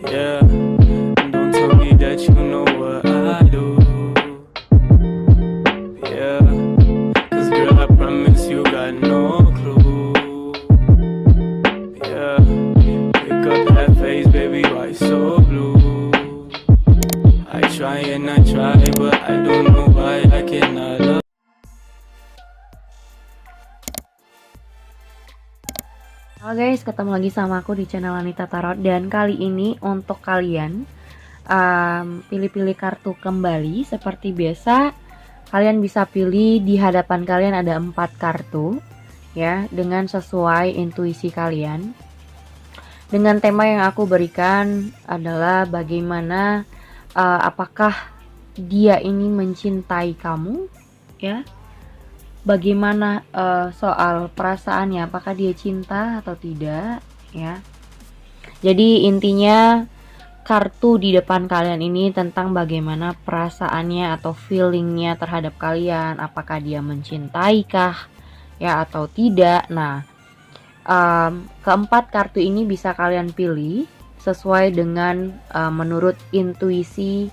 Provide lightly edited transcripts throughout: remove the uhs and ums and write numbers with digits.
Yeah, don't tell me that you know what I do. Yeah, cause girl, I promise you got no clue. Yeah, pick up that face, baby, why so blue? I try and I try, but I don't know why I cannot love. Halo guys, ketemu lagi sama aku di channel Anita Tarot. Dan kali ini untuk kalian pilih-pilih kartu kembali. Seperti biasa, kalian bisa pilih di hadapan kalian ada 4 kartu ya, dengan sesuai intuisi kalian. Dengan tema yang aku berikan adalah bagaimana apakah dia ini mencintai kamu ya. Bagaimana soal perasaannya, apakah dia cinta atau tidak ya. Jadi intinya kartu di depan kalian ini tentang bagaimana perasaannya atau feelingnya terhadap kalian, apakah dia mencintai kah ya atau tidak. Nah, keempat kartu ini bisa kalian pilih sesuai dengan menurut intuisi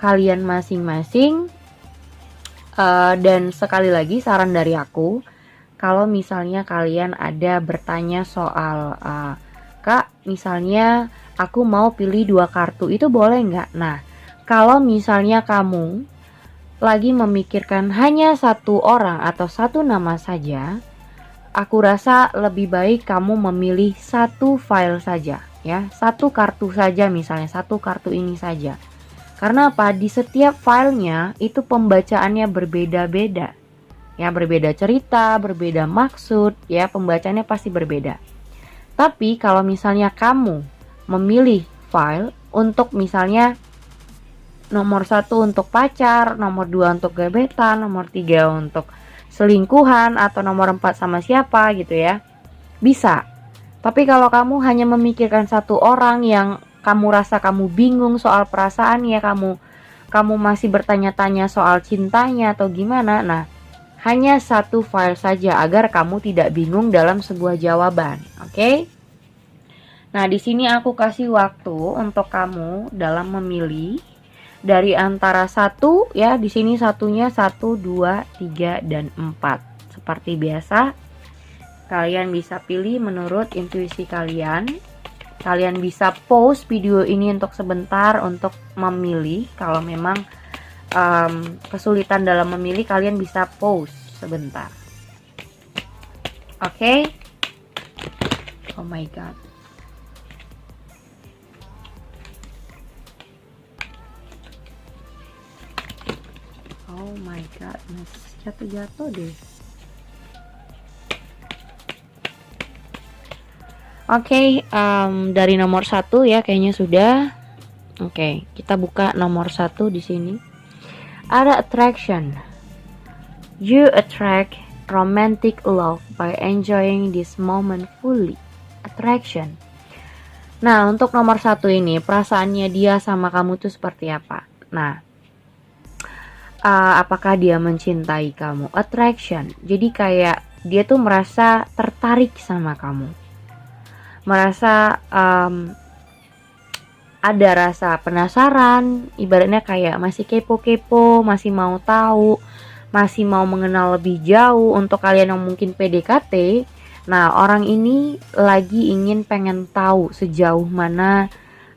kalian masing-masing. Dan sekali lagi saran dari aku, kalau misalnya kalian ada bertanya soal Kak, misalnya aku mau pilih 2 kartu, itu boleh nggak? Nah, kalau misalnya kamu lagi memikirkan hanya 1 orang atau 1 nama saja, aku rasa lebih baik kamu memilih 1 file saja ya, 1 kartu saja, misalnya 1 kartu ini saja. Karena apa? Di setiap filenya itu pembacaannya berbeda-beda. Ya, berbeda cerita, berbeda maksud, ya, pembacaannya pasti berbeda. Tapi kalau misalnya kamu memilih file untuk misalnya nomor 1 untuk pacar, nomor 2 untuk gebetan, nomor 3 untuk selingkuhan, atau nomor 4 sama siapa gitu ya, bisa. Tapi kalau kamu hanya memikirkan 1 orang yang kamu rasa kamu bingung soal perasaannya, kamu masih bertanya-tanya soal cintanya atau gimana, nah hanya 1 file saja agar kamu tidak bingung dalam sebuah jawaban, oke? Nah, di sini aku kasih waktu untuk kamu dalam memilih dari antara 1 ya, di sini satunya 1, 2, 3, dan 4. Seperti biasa, kalian bisa pilih menurut intuisi kalian. Kalian bisa pause video ini untuk sebentar untuk memilih. Kalau memang kesulitan dalam memilih, kalian bisa pause sebentar. Oke? Oh my god. Oh my god, jatuh-jatuh deh. Oke, dari nomor 1 ya kayaknya sudah. Oke, kita buka nomor 1 di sini. Ada attraction. You attract romantic love by enjoying this moment fully. Attraction. Nah, untuk nomor 1 ini, perasaannya dia sama kamu tuh seperti apa? Nah, apakah dia mencintai kamu? Attraction. Jadi kayak dia tuh merasa tertarik sama kamu. Merasa ada rasa penasaran, ibaratnya kayak masih kepo-kepo, masih mau tahu, masih mau mengenal lebih jauh. Untuk kalian yang mungkin PDKT, nah orang ini lagi pengen tahu sejauh mana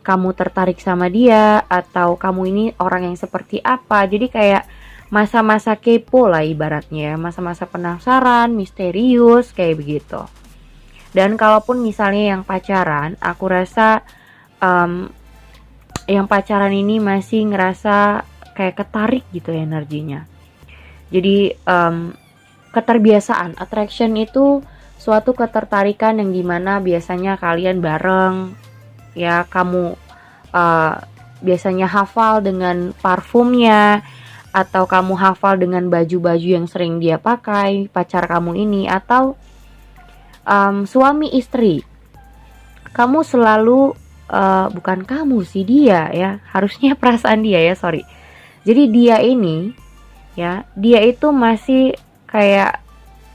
kamu tertarik sama dia, atau kamu ini orang yang seperti apa. Jadi kayak masa-masa kepo lah ibaratnya, masa-masa penasaran, misterius, kayak begitu. Dan kalaupun misalnya yang pacaran, aku rasa yang pacaran ini masih ngerasa kayak ketarik gitu energinya. Jadi keterbiasaan, attraction itu suatu ketertarikan yang dimana biasanya kalian bareng ya, kamu biasanya hafal dengan parfumnya, atau kamu hafal dengan baju-baju yang sering dia pakai, pacar kamu ini, atau suami istri. Kamu selalu bukan kamu sih, dia ya, harusnya perasaan dia ya, sorry. Jadi dia ini ya, dia itu masih kayak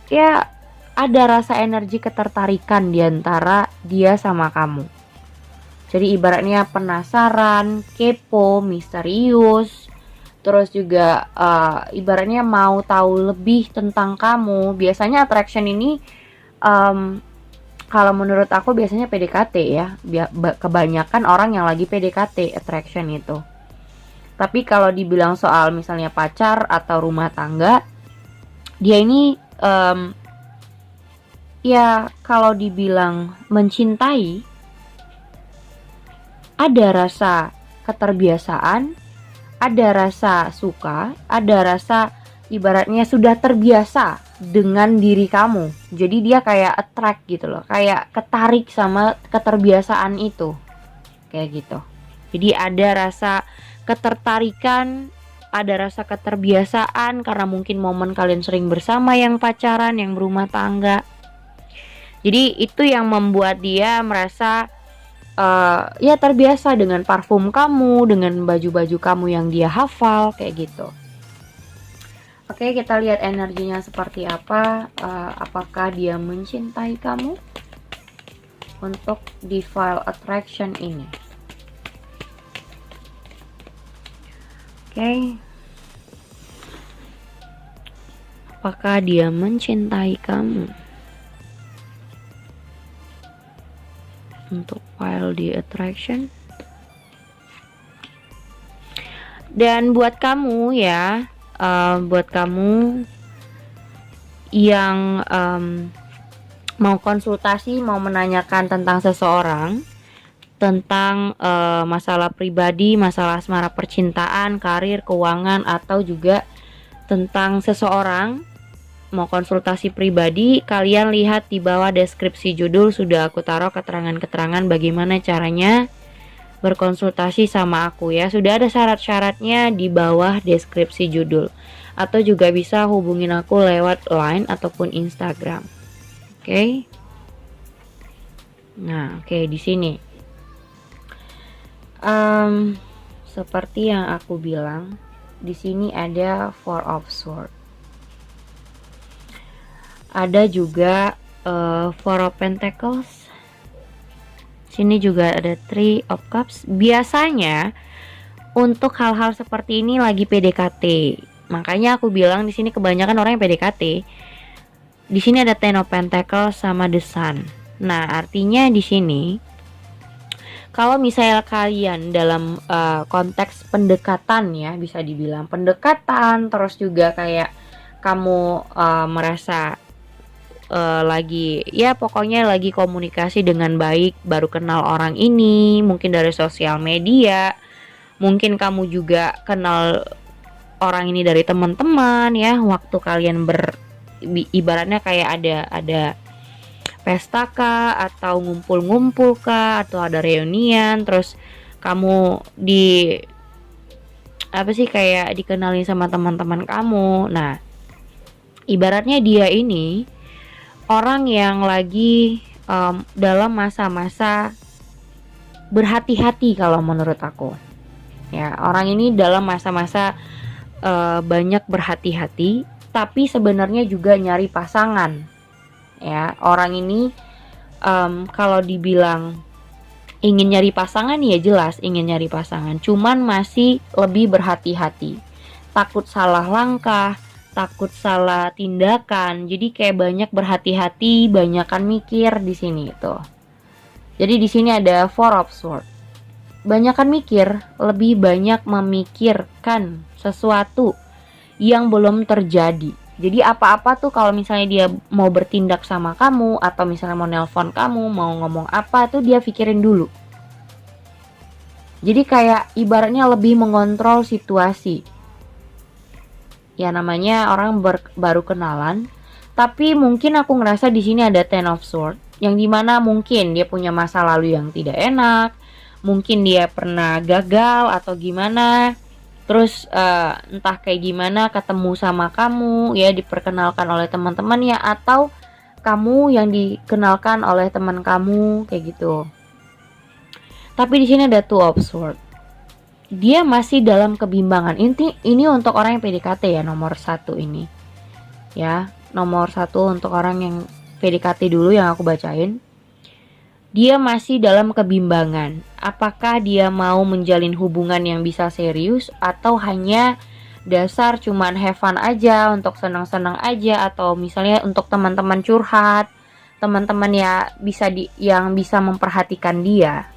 ya ada rasa energi ketertarikan di antara dia sama kamu. Jadi ibaratnya penasaran, kepo, misterius. Terus juga ibaratnya mau tahu lebih tentang kamu. Biasanya attraction ini kalau menurut aku biasanya PDKT ya. Kebanyakan orang yang lagi PDKT attraction itu. Tapi kalau dibilang soal misalnya pacar atau rumah tangga, dia ini ya kalau dibilang mencintai, ada rasa keterbiasaan, ada rasa suka, ada rasa ibaratnya sudah terbiasa dengan diri kamu. Jadi dia kayak attract gitu loh, kayak ketarik sama keterbiasaan itu. Kayak gitu. Jadi ada rasa ketertarikan, ada rasa keterbiasaan karena mungkin momen kalian sering bersama yang pacaran, yang berumah tangga. Jadi itu yang membuat dia merasa ya terbiasa dengan parfum kamu, dengan baju-baju kamu yang dia hafal, kayak gitu. Oke, kita lihat energinya seperti apa. Apakah dia mencintai kamu untuk di file attraction ini. Oke, apakah dia mencintai kamu untuk file di attraction. Dan buat kamu ya, buat kamu yang mau konsultasi, mau menanyakan tentang seseorang, tentang masalah pribadi, masalah asmara percintaan, karir, keuangan, atau juga tentang seseorang, mau konsultasi pribadi, kalian lihat di bawah deskripsi judul sudah aku taruh keterangan-keterangan bagaimana caranya berkonsultasi sama aku ya. Sudah ada syarat-syaratnya di bawah deskripsi judul. Atau juga bisa hubungin aku lewat Line ataupun Instagram. Oke. Nah, oke, di sini. Seperti yang aku bilang, di sini ada Four of Swords. Ada juga Four of Pentacles. Sini juga ada Three of Cups. Biasanya untuk hal-hal seperti ini lagi PDKT. Makanya aku bilang di sini kebanyakan orang yang PDKT. Di sini ada Ten of Pentacles sama The Sun. Nah, artinya di sini kalau misalnya kalian dalam konteks pendekatan ya, bisa dibilang pendekatan, terus juga kayak kamu merasa lagi ya pokoknya lagi komunikasi dengan baik, baru kenal orang ini mungkin dari sosial media, mungkin kamu juga kenal orang ini dari teman-teman ya, waktu kalian ibaratnya kayak ada pesta kah, atau ngumpul-ngumpul kah, atau ada reunian, terus kamu kayak dikenalin sama teman-teman kamu. Nah, ibaratnya dia ini orang yang lagi dalam masa-masa berhati-hati kalau menurut aku. Ya, orang ini dalam masa-masa banyak berhati-hati, tapi sebenarnya juga nyari pasangan. Ya, orang ini kalau dibilang ingin nyari pasangan ya jelas ingin nyari pasangan, cuman masih lebih berhati-hati. Takut salah langkah, takut salah tindakan. Jadi kayak banyak berhati-hati, banyakan mikir di sini itu. Jadi di sini ada Four of Swords. Banyakan mikir, lebih banyak memikirkan sesuatu yang belum terjadi. Jadi apa-apa tuh kalau misalnya dia mau bertindak sama kamu, atau misalnya mau nelpon kamu, mau ngomong apa tuh dia pikirin dulu. Jadi kayak ibaratnya lebih mengontrol situasi. Ya namanya orang baru kenalan, tapi mungkin aku ngerasa di sini ada Ten of Swords, yang dimana mungkin dia punya masa lalu yang tidak enak, mungkin dia pernah gagal atau gimana. Terus entah kayak gimana ketemu sama kamu ya, diperkenalkan oleh teman-teman ya, atau kamu yang dikenalkan oleh teman kamu kayak gitu. Tapi di sini ada two of swords. Dia masih dalam kebimbangan. Ini untuk orang yang PDKT ya, nomor 1 ini. Ya, nomor 1 untuk orang yang PDKT dulu yang aku bacain. Dia masih dalam kebimbangan. Apakah dia mau menjalin hubungan yang bisa serius atau hanya dasar cuman have fun aja, untuk senang-senang aja, atau misalnya untuk teman-teman curhat, teman-teman ya yang bisa memperhatikan dia.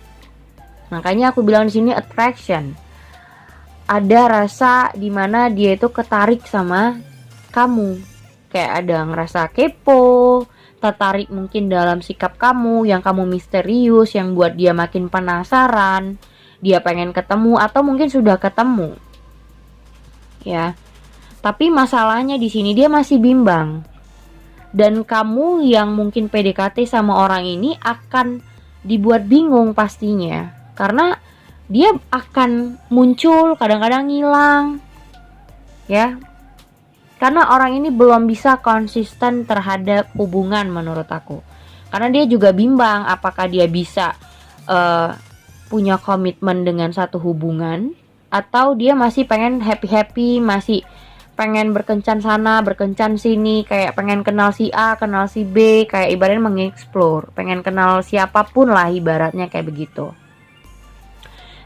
Makanya aku bilang di sini attraction. Ada rasa dimana dia itu ketarik sama kamu. Kayak ada ngerasa kepo, tertarik mungkin dalam sikap kamu, yang kamu misterius, yang buat dia makin penasaran. Dia pengen ketemu atau mungkin sudah ketemu. Ya. Tapi masalahnya di sini dia masih bimbang. Dan kamu yang mungkin PDKT sama orang ini akan dibuat bingung pastinya. Karena dia akan muncul, kadang-kadang ngilang. Ya. Karena orang ini belum bisa konsisten terhadap hubungan menurut aku. Karena dia juga bimbang apakah dia bisa punya komitmen dengan satu hubungan, atau dia masih pengen happy-happy, masih pengen berkencan sana, berkencan sini, kayak pengen kenal si A, kenal si B, kayak ibaratnya mengeksplor, pengen kenal siapapun lah ibaratnya kayak begitu.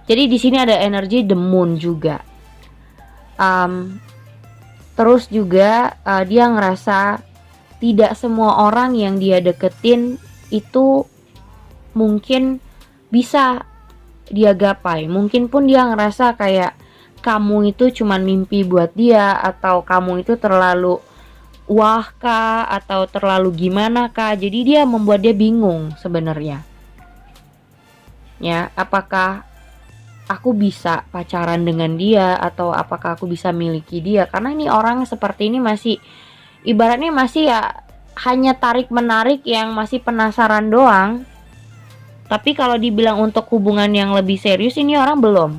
Jadi di sini ada energi the moon juga. Terus juga dia ngerasa tidak semua orang yang dia deketin itu mungkin bisa dia gapai. Mungkin pun dia ngerasa kayak kamu itu cuman mimpi buat dia, atau kamu itu terlalu wah kah, atau terlalu gimana kah. Jadi dia membuat dia bingung sebenarnya. Ya, apakah aku bisa pacaran dengan dia, atau apakah aku bisa miliki dia. Karena ini orang seperti ini masih ibaratnya masih ya hanya tarik menarik, yang masih penasaran doang. Tapi kalau dibilang untuk hubungan yang lebih serius, ini orang belum.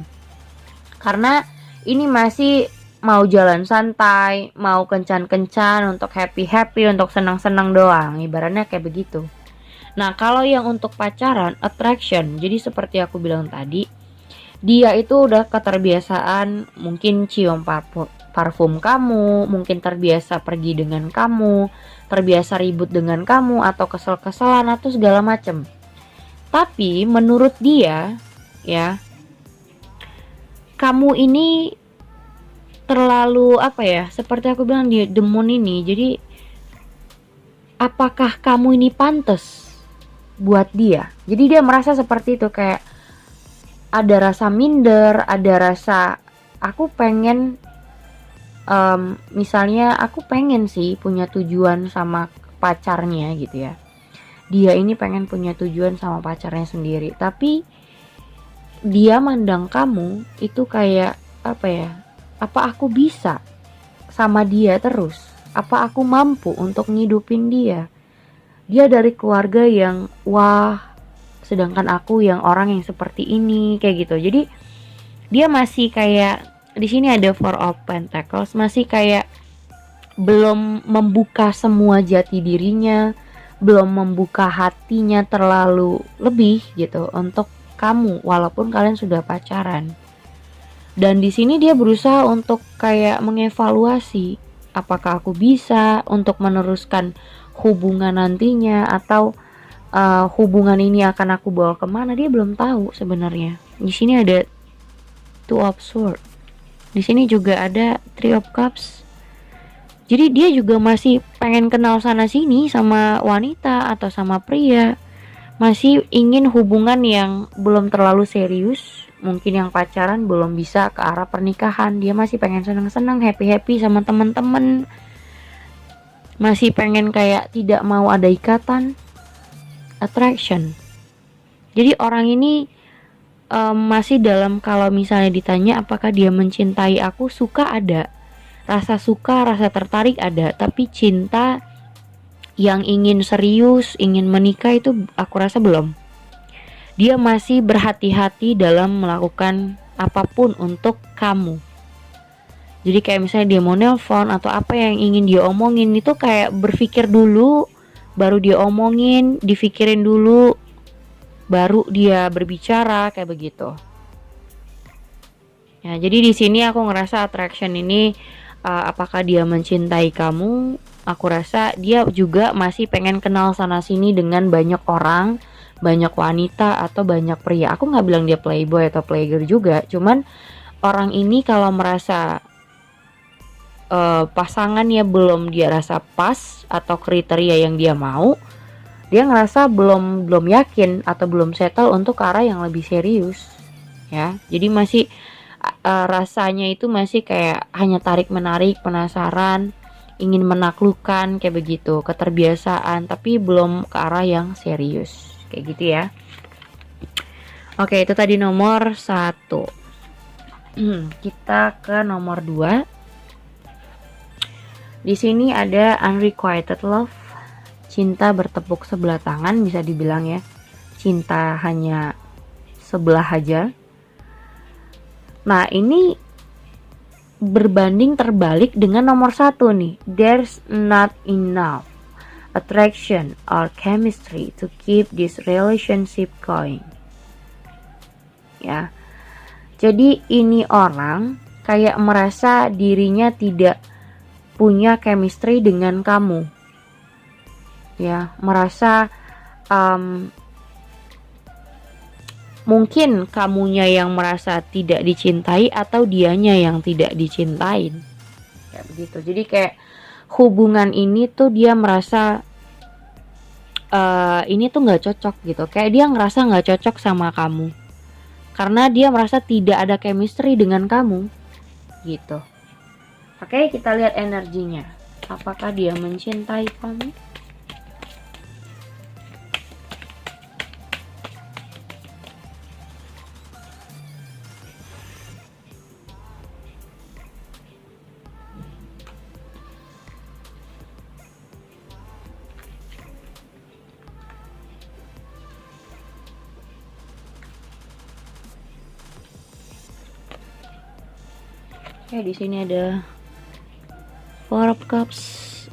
Karena ini masih mau jalan santai, mau kencan-kencan, untuk happy-happy, untuk senang-senang doang. Ibaratnya kayak begitu. Nah, kalau yang untuk pacaran, attraction. Jadi seperti aku bilang tadi, dia itu udah keterbiasaan mungkin cium parfum kamu, mungkin terbiasa pergi dengan kamu, terbiasa ribut dengan kamu, atau kesel-keselan atau segala macem. Tapi menurut dia ya, kamu ini terlalu seperti aku bilang, dia demon ini. Jadi apakah kamu ini pantas buat dia? Jadi dia merasa seperti itu, kayak ada rasa minder, ada rasa aku pengen misalnya aku pengen sih punya tujuan sama pacarnya gitu ya. Dia ini pengen punya tujuan sama pacarnya sendiri, tapi dia mandang kamu itu kayak apa aku bisa sama dia terus? Apa aku mampu untuk ngidupin dia? Dia dari keluarga yang wah, sedangkan aku yang orang yang seperti ini kayak gitu. Jadi dia masih kayak, di sini ada Four of Pentacles, masih kayak belum membuka semua jati dirinya, belum membuka hatinya terlalu lebih gitu untuk kamu, walaupun kalian sudah pacaran. Dan di sini dia berusaha untuk kayak mengevaluasi, apakah aku bisa untuk meneruskan hubungan nantinya, atau hubungan ini akan aku bawa kemana. Dia belum tahu sebenarnya. Di sini ada Two of Swords. Di sini juga ada Three of Cups. Jadi dia juga masih pengen kenal sana sini sama wanita atau sama pria. Masih ingin hubungan yang belum terlalu serius. Mungkin yang pacaran belum bisa ke arah pernikahan. Dia masih pengen senang-senang, happy-happy sama teman-teman. Masih pengen kayak tidak mau ada ikatan. Attraction. Jadi orang ini masih dalam, kalau misalnya ditanya apakah dia mencintai aku, suka ada. Rasa suka, rasa tertarik ada, tapi cinta yang ingin serius, ingin menikah itu aku rasa belum. Dia masih berhati-hati dalam melakukan apapun untuk kamu. Jadi kayak misalnya dia mau nelpon atau apa yang ingin dia omongin itu kayak berpikir dulu, baru dia omongin, dipikirin dulu, baru dia berbicara kayak begitu. Ya, jadi di sini aku ngerasa attraction ini apakah dia mencintai kamu? Aku rasa dia juga masih pengen kenal sana sini dengan banyak orang, banyak wanita atau banyak pria. Aku nggak bilang dia playboy atau playgirl juga, cuman orang ini kalau merasa pasangannya belum dia rasa pas atau kriteria yang dia mau, dia ngerasa belum yakin atau belum settle untuk ke arah yang lebih serius ya. Jadi masih rasanya itu masih kayak hanya tarik menarik, penasaran, ingin menaklukkan kayak begitu, keterbiasaan, tapi belum ke arah yang serius kayak gitu ya. Oke, itu tadi nomor 1. Kita ke nomor 2. Di sini ada unrequited love, cinta bertepuk sebelah tangan, bisa dibilang ya, cinta hanya sebelah aja. Nah, ini berbanding terbalik dengan nomor 1 nih. There's not enough attraction or chemistry to keep this relationship going. Ya. Jadi ini orang kayak merasa dirinya tidak punya chemistry dengan kamu. Ya, merasa mungkin kamunya yang merasa tidak dicintai atau dianya yang tidak dicintain. Kayak begitu. Jadi kayak hubungan ini tuh dia merasa ini tuh nggak cocok gitu. Kayak dia ngerasa nggak cocok sama kamu. Karena dia merasa tidak ada chemistry dengan kamu. Gitu. Oke, kita lihat energinya. Apakah dia mencintai kamu? Oke, di sini ada Four of Cups,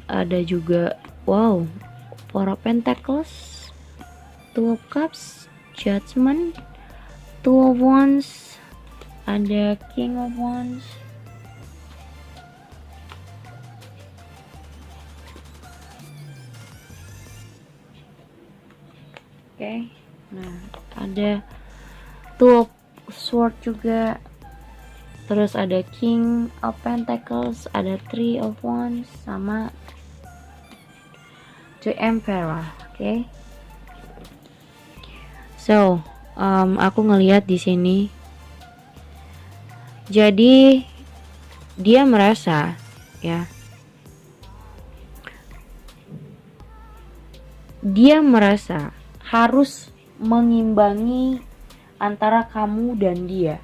ada juga Four of Pentacles, Two of Cups, Judgment, Two of Wands, ada King of Wands. Oke, nah ada Two of Swords juga. Terus ada King of Pentacles, ada Three of Wands, sama The Emperor. Oke. So, aku ngelihat di sini. Jadi dia merasa, ya, dia merasa harus mengimbangi antara kamu dan dia.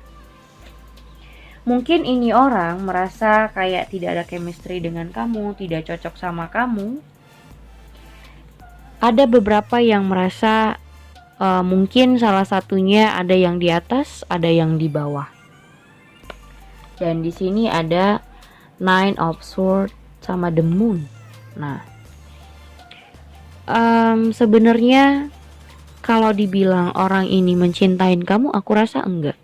Mungkin ini orang merasa kayak tidak ada chemistry dengan kamu, tidak cocok sama kamu. Ada beberapa yang merasa mungkin salah satunya ada yang di atas, ada yang di bawah. Dan di sini ada Nine of Swords sama The Moon. Nah, sebenarnya kalau dibilang orang ini mencintai kamu, aku rasa enggak.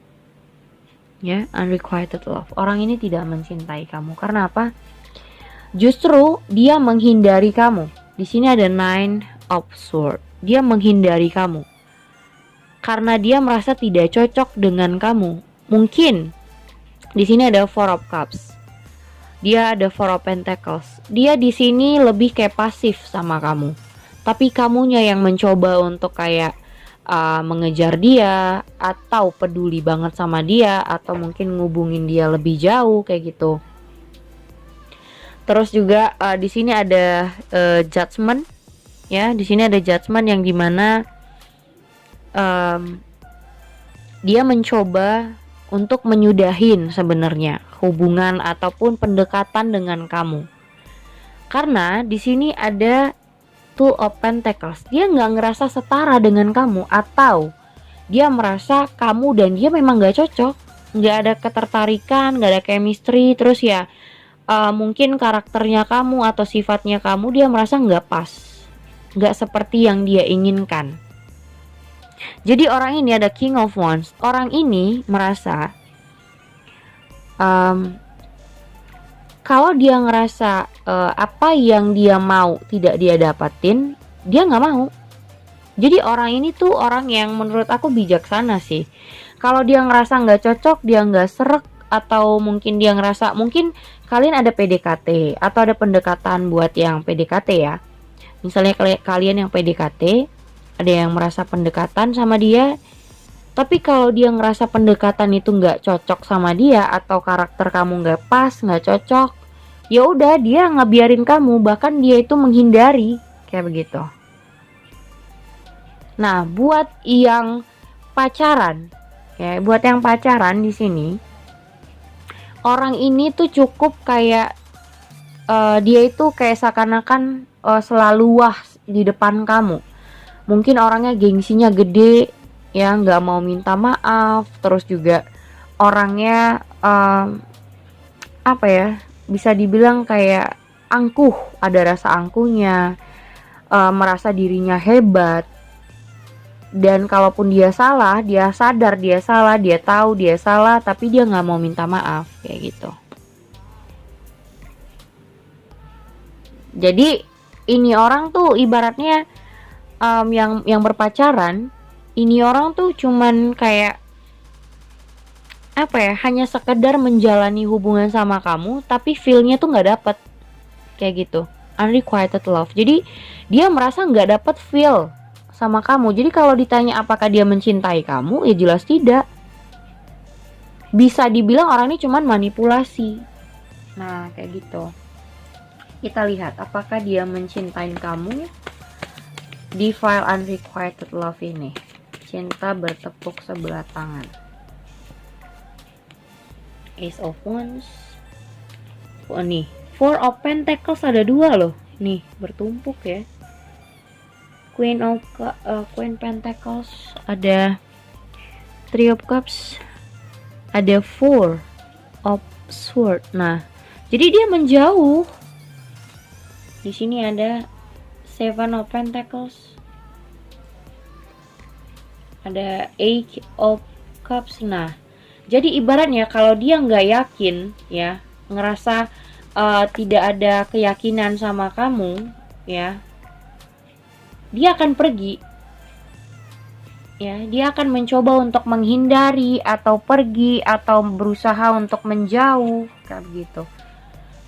Ya, unrequited love. Orang ini tidak mencintai kamu. Karena apa? Justru dia menghindari kamu. Di sini ada Nine of Swords. Dia menghindari kamu. Karena dia merasa tidak cocok dengan kamu. Mungkin di sini ada Four of Cups. Dia ada Four of Pentacles. Dia di sini lebih kayak pasif sama kamu. Tapi kamunya yang mencoba untuk kayak mengejar dia, atau peduli banget sama dia, atau mungkin ngubungin dia lebih jauh kayak gitu. Terus juga di sini ada Judgment, ya. Di sini ada Judgment yang dimana dia mencoba untuk menyudahin sebenarnya hubungan ataupun pendekatan dengan kamu. Karena di sini ada Two of Pentacles. Dia nggak ngerasa setara dengan kamu, atau dia merasa kamu dan dia memang nggak cocok nggak ada ketertarikan, nggak ada chemistry, terus ya mungkin karakternya kamu atau sifatnya kamu dia merasa nggak pas, nggak seperti yang dia inginkan. Jadi orang ini ada King of Wands. Orang ini merasa kalau dia ngerasa apa yang dia mau tidak dia dapatin, dia nggak mau. Jadi orang ini tuh orang yang menurut aku bijaksana sih. Kalau dia ngerasa nggak cocok, dia nggak serek, atau mungkin dia ngerasa mungkin kalian ada PDKT atau ada pendekatan buat yang PDKT ya. Misalnya kalian yang PDKT, ada yang merasa pendekatan sama dia, tapi kalau dia ngerasa pendekatan itu nggak cocok sama dia atau karakter kamu nggak pas, nggak cocok, ya udah dia ngebiarin kamu, bahkan dia itu menghindari kayak begitu. Nah, buat yang pacaran, ya, buat yang pacaran di sini, orang ini tuh cukup kayak dia itu kayak seakan-akan selalu wah di depan kamu. Mungkin orangnya gengsinya gede, ya, nggak mau minta maaf, terus juga orangnya apa ya, bisa dibilang kayak angkuh, ada rasa angkuhnya, merasa dirinya hebat. Dan kalaupun dia salah, dia sadar dia salah, dia tahu dia salah, tapi dia nggak mau minta maaf kayak gitu. Jadi ini orang tuh ibaratnya yang berpacaran, ini orang tuh cuman kayak apa ya, hanya sekedar menjalani hubungan sama kamu, tapi feelnya tuh nggak dapet kayak gitu, unrequited love. Jadi dia merasa nggak dapet feel sama kamu. Jadi kalau ditanya apakah dia mencintai kamu, ya jelas tidak. Bisa dibilang orang ini cuman manipulasi. Nah kayak gitu. Kita lihat apakah dia mencintai kamu di file unrequited love ini. Cinta bertepuk sebelah tangan. Ace of Wands. Oh nih, Four of Pentacles ada 2 loh. Nih, bertumpuk ya. Queen Pentacles, ada Three of Cups, ada Four of Swords. Nah, jadi dia menjauh. Di sini ada Seven of Pentacles, ada Eight of Cups. Nah, jadi ibaratnya kalau dia nggak yakin, ya, ngerasa tidak ada keyakinan sama kamu, ya, dia akan pergi. Ya, dia akan mencoba untuk menghindari atau pergi atau berusaha untuk menjauh kayak gitu.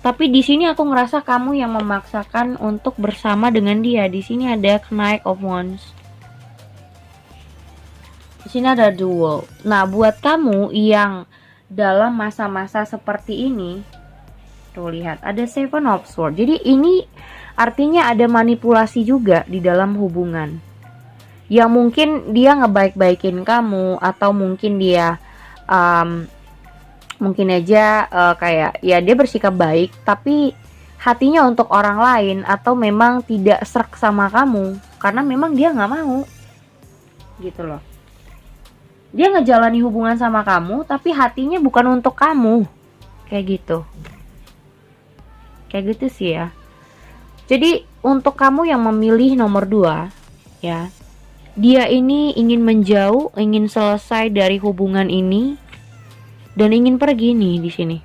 Tapi di sini aku ngerasa kamu yang memaksakan untuk bersama dengan dia. Di sini ada Knight of Wands. Di sini ada Duel. Nah, buat kamu yang dalam masa-masa seperti ini, tuh lihat ada Seven of Swords. Jadi ini artinya ada manipulasi juga di dalam hubungan. Yang mungkin dia ngebaik-baikin kamu, atau mungkin dia mungkin aja kayak ya dia bersikap baik tapi hatinya untuk orang lain, atau memang tidak srek sama kamu karena memang dia nggak mau gitu loh. Dia ngejalani hubungan sama kamu tapi hatinya bukan untuk kamu kayak gitu sih ya. Jadi untuk kamu yang memilih nomor 2, ya, dia ini ingin menjauh, ingin selesai dari hubungan ini dan ingin pergi nih di sini.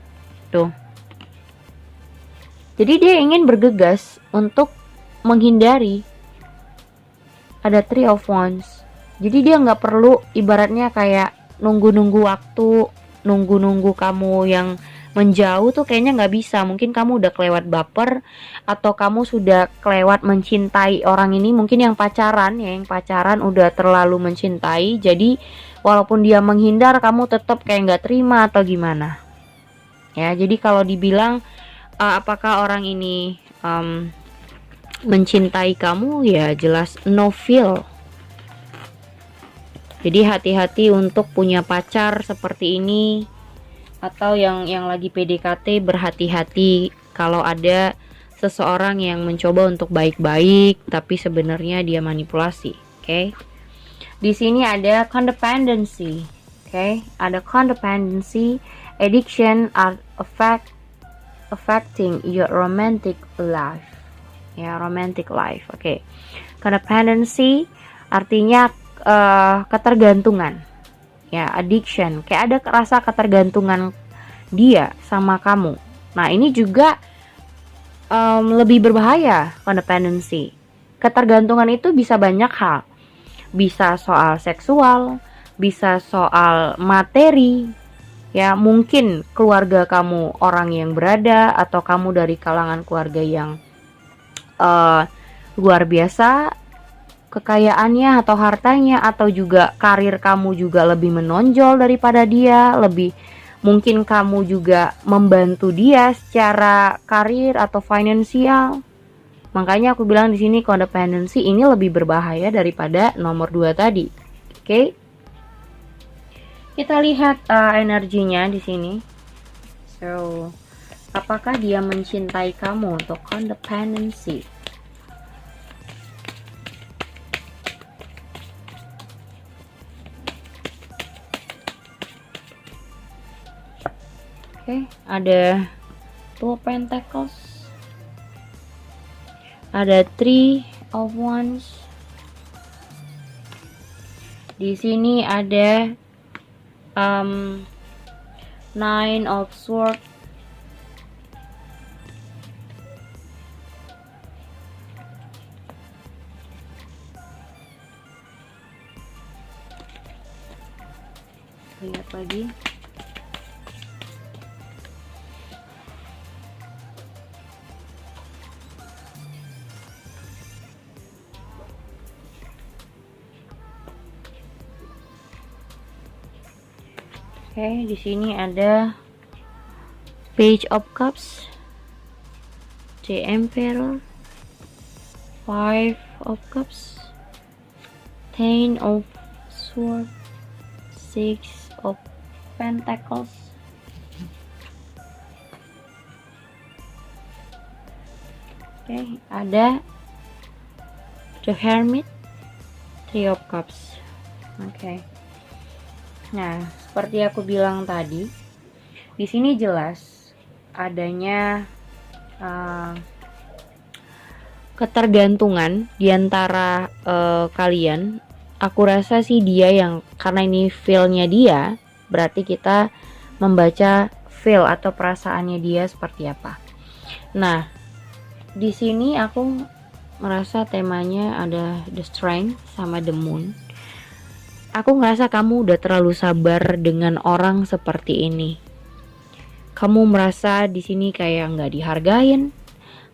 Tuh. Jadi dia ingin bergegas untuk menghindari. Ada Three of Wands. Jadi dia nggak perlu ibaratnya kayak nunggu-nunggu waktu, nunggu-nunggu kamu yang menjauh tuh kayaknya nggak bisa. Mungkin kamu udah kelewat baper, atau kamu sudah kelewat mencintai orang ini. Mungkin yang pacaran udah terlalu mencintai, jadi walaupun dia menghindar kamu tetap kayak nggak terima atau gimana ya. Jadi kalau dibilang apakah orang ini mencintai kamu, ya jelas no feel. Jadi hati-hati untuk punya pacar seperti ini, atau yang lagi PDKT, berhati-hati kalau ada seseorang yang mencoba untuk baik-baik tapi sebenarnya dia manipulasi. Oke. Di sini ada codependency. Oke, ada codependency, addiction are affecting your romantic life. Ya, romantic life. Oke. Codependency artinya ketergantungan. Ya, addiction, kayak ada rasa ketergantungan dia sama kamu. Nah, ini juga lebih berbahaya codependency. Ketergantungan itu bisa banyak hal. Bisa soal seksual, bisa soal materi, ya mungkin keluarga kamu orang yang berada atau kamu dari kalangan keluarga yang luar biasa kekayaannya atau hartanya, atau juga karir kamu juga lebih menonjol daripada dia, lebih mungkin kamu juga membantu dia secara karir atau finansial. Makanya aku bilang di sini codependency ini lebih berbahaya daripada nomor 2 tadi. Oke. Kita lihat energinya di sini. So, apakah dia mencintai kamu untuk codependency? Oke, ada Two of Pentacles, ada Three of Wands. Di sini ada Nine of Swords. Lihat lagi. Oke, di sini ada Page of Cups, The Emperor, Five of Cups, Ten of Swords, Six of Pentacles. Oke, ada The Hermit, Three of Cups. Oke. Nah, seperti aku bilang tadi, di sini jelas adanya ketergantungan di antara kalian. Aku rasa sih dia yang, karena ini feel-nya dia, berarti kita membaca feel atau perasaannya dia seperti apa. Nah, di sini aku merasa temanya ada the strength sama the moon. Aku ngerasa kamu udah terlalu sabar dengan orang seperti ini. Kamu merasa di sini kayak nggak dihargain.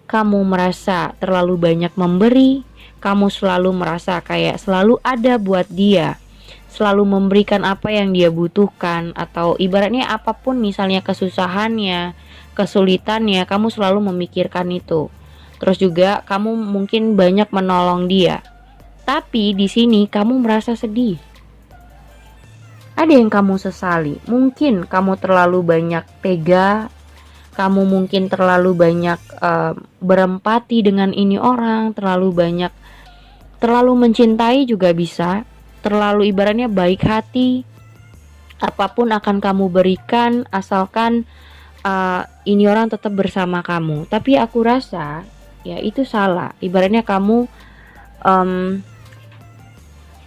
Kamu merasa terlalu banyak memberi. Kamu selalu merasa kayak selalu ada buat dia. Selalu memberikan apa yang dia butuhkan. Atau ibaratnya apapun, misalnya kesusahannya, kesulitannya, kamu selalu memikirkan itu. Terus juga kamu mungkin banyak menolong dia. Tapi di sini kamu merasa sedih. Ada yang kamu sesali. Mungkin kamu terlalu banyak tega. Kamu mungkin terlalu banyak berempati dengan ini orang. Terlalu mencintai juga bisa. Terlalu ibaratnya baik hati. Apapun akan kamu berikan asalkan ini orang tetap bersama kamu. Tapi aku rasa ya itu salah. Ibaratnya kamu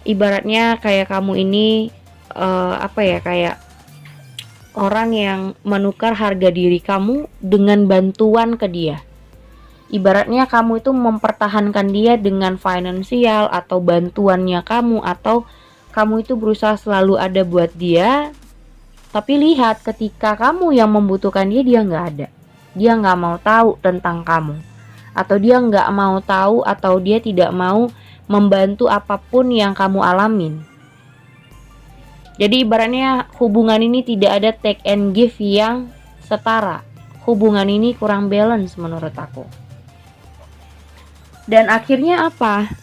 ibaratnya kayak kamu ini kayak orang yang menukar harga diri kamu dengan bantuan ke dia. Ibaratnya kamu itu mempertahankan dia dengan finansial atau bantuannya kamu, atau kamu itu berusaha selalu ada buat dia. Tapi lihat, ketika kamu yang membutuhkan dia, dia nggak ada. Dia nggak mau tahu tentang kamu, atau dia nggak mau tahu, atau dia tidak mau membantu apapun yang kamu alamin. Jadi ibaratnya hubungan ini tidak ada take and give yang setara. Hubungan ini kurang balance menurut aku. Dan akhirnya apa?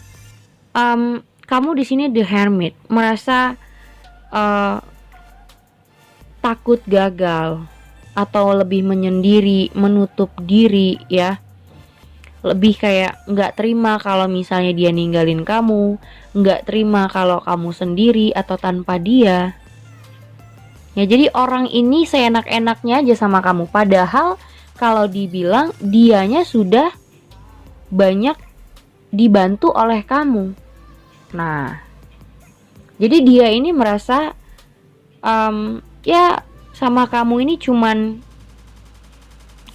Kamu di sini the hermit, merasa takut gagal atau lebih menyendiri, menutup diri ya. Lebih kayak nggak terima kalau misalnya dia ninggalin kamu, nggak terima kalau kamu sendiri atau tanpa dia. Ya, jadi orang ini seenak-enaknya aja sama kamu. Padahal kalau dibilang dianya sudah banyak dibantu oleh kamu. Nah, jadi dia ini merasa ya sama kamu ini cuman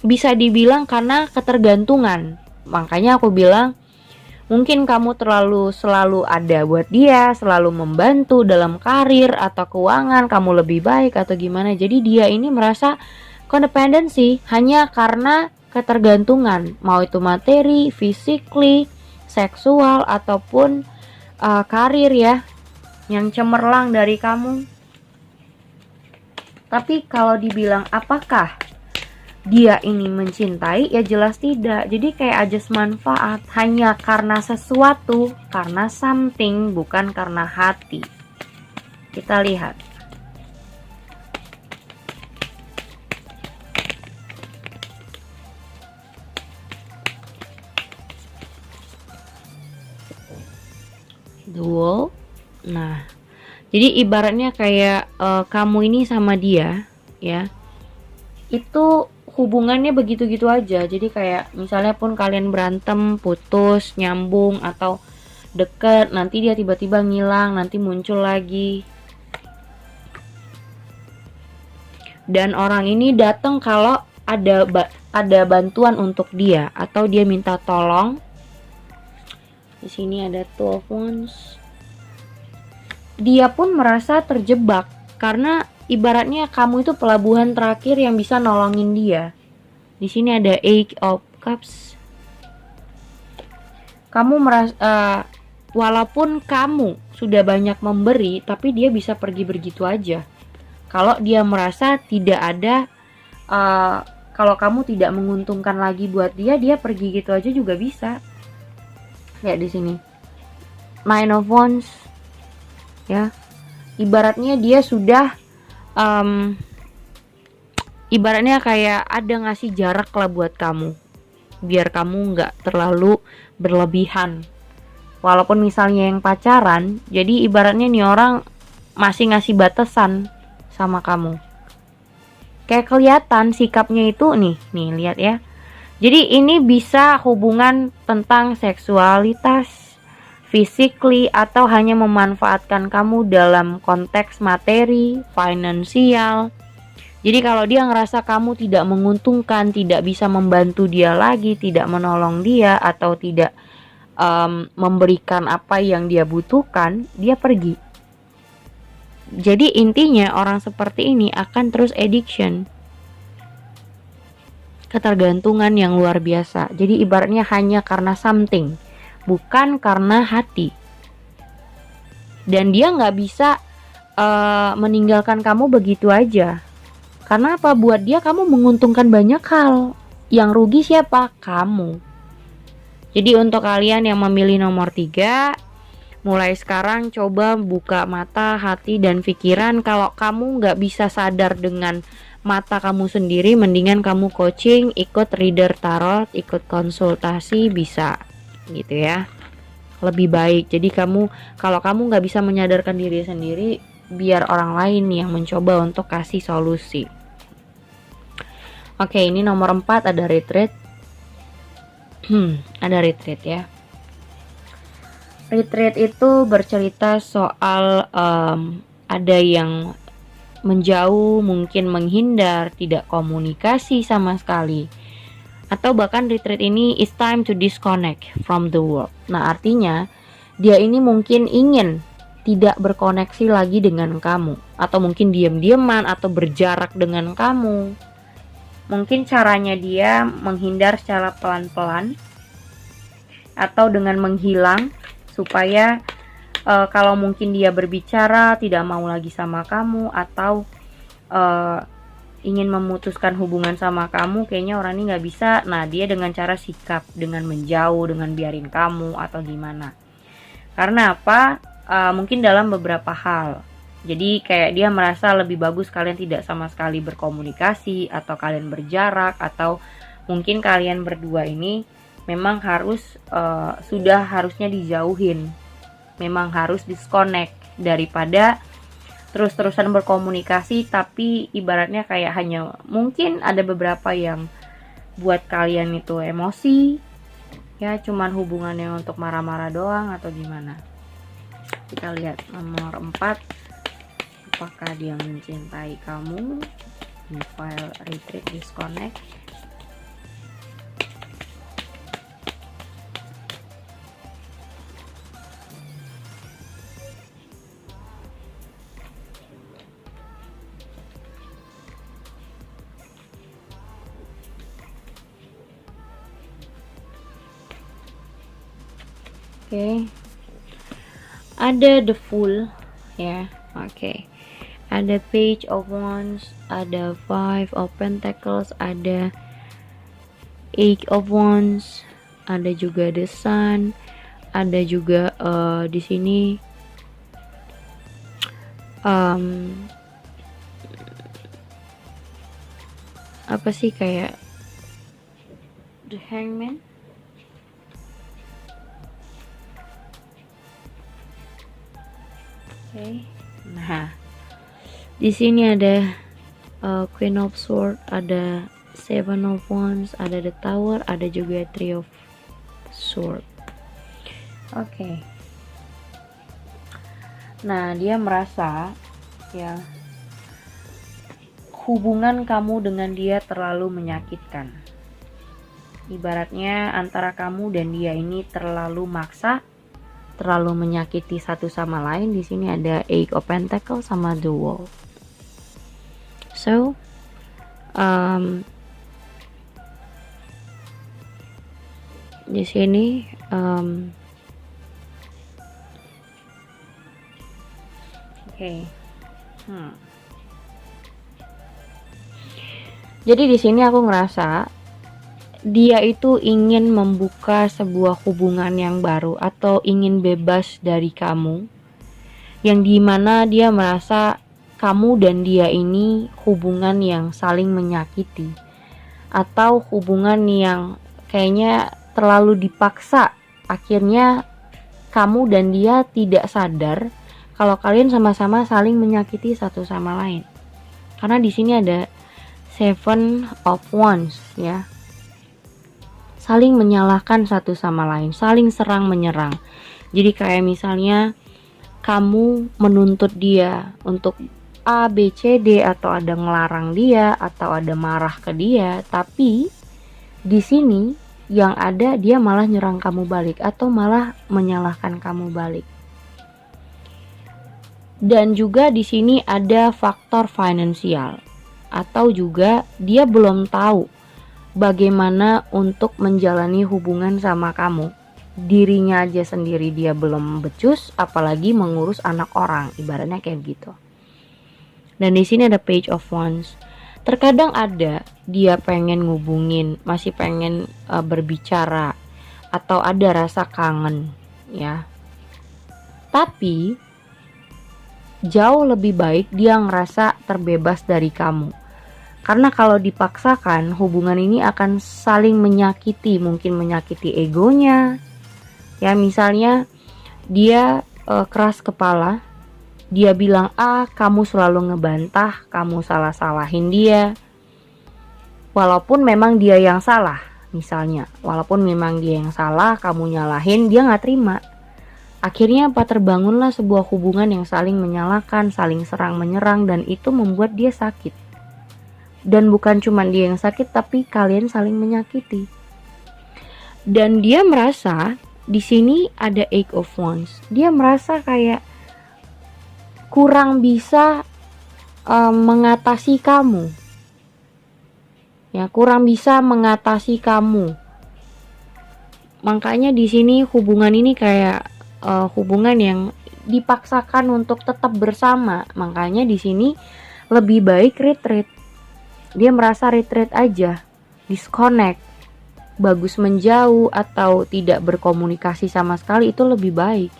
bisa dibilang karena ketergantungan. Makanya aku bilang mungkin kamu selalu ada buat dia, selalu membantu dalam karir atau keuangan, kamu lebih baik atau gimana. Jadi dia ini merasa codependency hanya karena ketergantungan, mau itu materi, physically, seksual ataupun karir ya, yang cemerlang dari kamu. Tapi kalau dibilang apakah dia ini mencintai, ya jelas tidak. Jadi kayak ajas manfaat, hanya karena sesuatu, karena something, bukan karena hati. Kita lihat. Dual. Nah, jadi ibaratnya kayak kamu ini sama dia ya, itu hubungannya begitu-gitu aja. Jadi kayak misalnya pun kalian berantem, putus, nyambung atau deket, nanti dia tiba-tiba ngilang, nanti muncul lagi. Dan orang ini datang kalau ada bantuan untuk dia atau dia minta tolong. Di sini ada Two of Wands. Dia pun merasa terjebak karena ibaratnya kamu itu pelabuhan terakhir yang bisa nolongin dia. Di sini ada Eight of Cups. Kamu merasa walaupun kamu sudah banyak memberi, tapi dia bisa pergi begitu aja. Kalau dia merasa tidak ada, kalau kamu tidak menguntungkan lagi buat dia, dia pergi gitu aja juga bisa. Ya di sini Nine of Wands. Ya, ibaratnya dia sudah ibaratnya kayak ada ngasih jarak lah buat kamu, biar kamu nggak terlalu berlebihan. Walaupun misalnya yang pacaran, jadi ibaratnya nih orang masih ngasih batasan sama kamu. Kayak kelihatan sikapnya itu nih lihat ya. Jadi ini bisa hubungan tentang seksualitas, physically, atau hanya memanfaatkan kamu dalam konteks materi, finansial. Jadi kalau dia ngerasa kamu tidak menguntungkan, tidak bisa membantu dia lagi, tidak menolong dia, atau tidak memberikan apa yang dia butuhkan, dia pergi. Jadi intinya orang seperti ini akan terus addiction, ketergantungan yang luar biasa. Jadi ibaratnya hanya karena something, bukan karena hati. Dan dia nggak bisa meninggalkan kamu begitu aja. Karena apa? Buat dia kamu menguntungkan banyak hal. Yang rugi siapa? Kamu. Jadi untuk kalian yang memilih nomor 3, mulai sekarang coba buka mata, hati, dan pikiran. Kalau kamu nggak bisa sadar dengan mata kamu sendiri, mendingan kamu coaching, ikut reader tarot, ikut konsultasi, bisa gitu ya, lebih baik. Jadi kalau kamu nggak bisa menyadarkan diri sendiri, biar orang lain yang mencoba untuk kasih solusi. Oke, ini nomor 4 ada retreat. Ada retreat ya. Retreat itu bercerita soal ada yang menjauh, mungkin menghindar, tidak komunikasi sama sekali. Atau bahkan retreat ini is time to disconnect from the world. Nah, artinya dia ini mungkin ingin tidak berkoneksi lagi dengan kamu, atau mungkin diam-diaman atau berjarak dengan kamu. Mungkin caranya dia menghindar secara pelan-pelan atau dengan menghilang, supaya kalau mungkin dia berbicara tidak mau lagi sama kamu, atau ingin memutuskan hubungan sama kamu, kayaknya orang ini nggak bisa. Nah, dia dengan cara sikap, dengan menjauh, dengan biarin kamu atau gimana. Karena apa? Mungkin dalam beberapa hal. Jadi kayak dia merasa lebih bagus kalian tidak sama sekali berkomunikasi, atau kalian berjarak, atau mungkin kalian berdua ini memang harusnya dijauhin, memang harus disconnect, daripada terus-terusan berkomunikasi, tapi ibaratnya kayak hanya mungkin ada beberapa yang buat kalian itu emosi, ya cuman hubungannya untuk marah-marah doang atau gimana. Kita lihat nomor 4, apakah dia mencintai kamu. Di file retreat disconnect. Oke. Ada the Fool ya. Oke. Ada Page of Wands, ada Five of Pentacles, ada Eight of Wands, ada juga the Sun, ada juga di sini apa sih, kayak the Hangman. Oke. Nah, di sini ada Queen of Swords, ada Seven of Wands, ada the Tower, ada juga Three of Swords. Oke. Nah, dia merasa ya hubungan kamu dengan dia terlalu menyakitkan. Ibaratnya antara kamu dan dia ini terlalu maksa, terlalu menyakiti satu sama lain. Di sini ada Eight of Pentacles sama the Wolf. So, di sini jadi di sini aku ngerasa dia itu ingin membuka sebuah hubungan yang baru atau ingin bebas dari kamu, yang dimana dia merasa kamu dan dia ini hubungan yang saling menyakiti atau hubungan yang kayaknya terlalu dipaksa. Akhirnya kamu dan dia tidak sadar kalau kalian sama-sama saling menyakiti satu sama lain. Karena di sini ada Seven of Wands ya. Saling menyalahkan satu sama lain, saling serang menyerang. Jadi kayak misalnya kamu menuntut dia untuk A, B, C, D, atau ada ngelarang dia, atau ada marah ke dia, tapi di sini yang ada dia malah nyerang kamu balik atau malah menyalahkan kamu balik. Dan juga di sini ada faktor finansial, atau juga dia belum tahu bagaimana untuk menjalani hubungan sama kamu. Dirinya aja sendiri dia belum becus, apalagi mengurus anak orang, ibaratnya kayak gitu. Dan di sini ada Page of Wands. Terkadang ada dia pengen ngubungin, masih pengen berbicara, atau ada rasa kangen, ya. Tapi jauh lebih baik dia ngerasa terbebas dari kamu. Karena kalau dipaksakan, hubungan ini akan saling menyakiti, mungkin menyakiti egonya. Ya, misalnya dia keras kepala, dia bilang A, kamu selalu ngebantah, kamu salah-salahin dia. Walaupun memang dia yang salah, misalnya. Walaupun memang dia yang salah, kamu nyalahin, dia gak terima. Akhirnya apa? Terbangunlah sebuah hubungan yang saling menyalahkan, saling serang menyerang, dan itu membuat dia sakit. Dan bukan cuma dia yang sakit, tapi kalian saling menyakiti. Dan dia merasa di sini ada Eight of Wands. Dia merasa kayak kurang bisa mengatasi kamu. Ya, kurang bisa mengatasi kamu. Makanya di sini hubungan ini kayak hubungan yang dipaksakan untuk tetap bersama. Makanya di sini lebih baik retreat. Dia merasa retreat aja, disconnect, bagus menjauh atau tidak berkomunikasi sama sekali, itu lebih baik.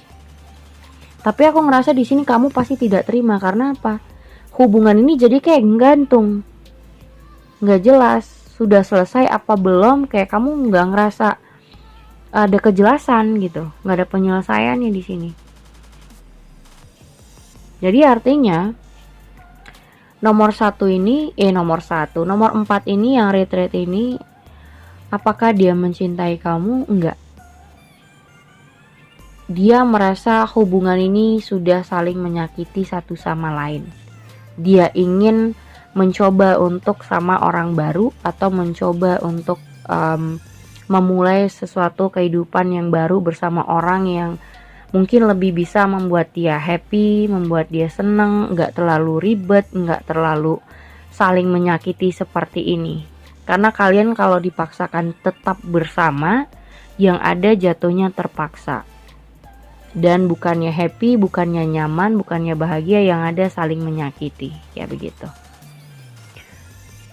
Tapi aku ngerasa di sini kamu pasti tidak terima. Karena apa? Hubungan ini jadi kayak gantung, nggak jelas sudah selesai apa belum. Kayak kamu nggak ngerasa ada kejelasan gitu, nggak ada penyelesaiannya di sini. Jadi artinya nomor 4 ini yang retreat ini, apakah dia mencintai kamu? Enggak. Dia merasa hubungan ini sudah saling menyakiti satu sama lain. Dia ingin mencoba untuk sama orang baru atau mencoba untuk memulai sesuatu kehidupan yang baru bersama orang yang mungkin lebih bisa membuat dia happy, membuat dia seneng, nggak terlalu ribet, nggak terlalu saling menyakiti seperti ini. Karena kalian kalau dipaksakan tetap bersama, yang ada jatuhnya terpaksa. Dan bukannya happy, bukannya nyaman, bukannya bahagia, yang ada saling menyakiti. Ya begitu.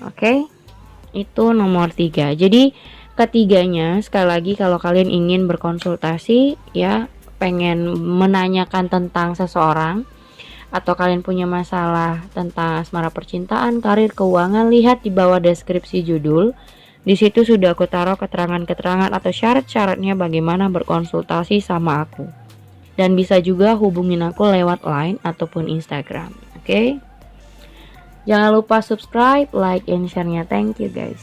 Oke, itu nomor 3. Jadi ketiganya, sekali lagi kalau kalian ingin berkonsultasi ya, pengen menanyakan tentang seseorang, atau kalian punya masalah tentang asmara percintaan, karir, keuangan, lihat di bawah deskripsi judul. Di situ sudah aku taruh keterangan-keterangan atau syarat-syaratnya bagaimana berkonsultasi sama aku. Dan bisa juga hubungin aku lewat Line ataupun Instagram. Oke? Jangan lupa subscribe, like, and share-nya. Thank you guys.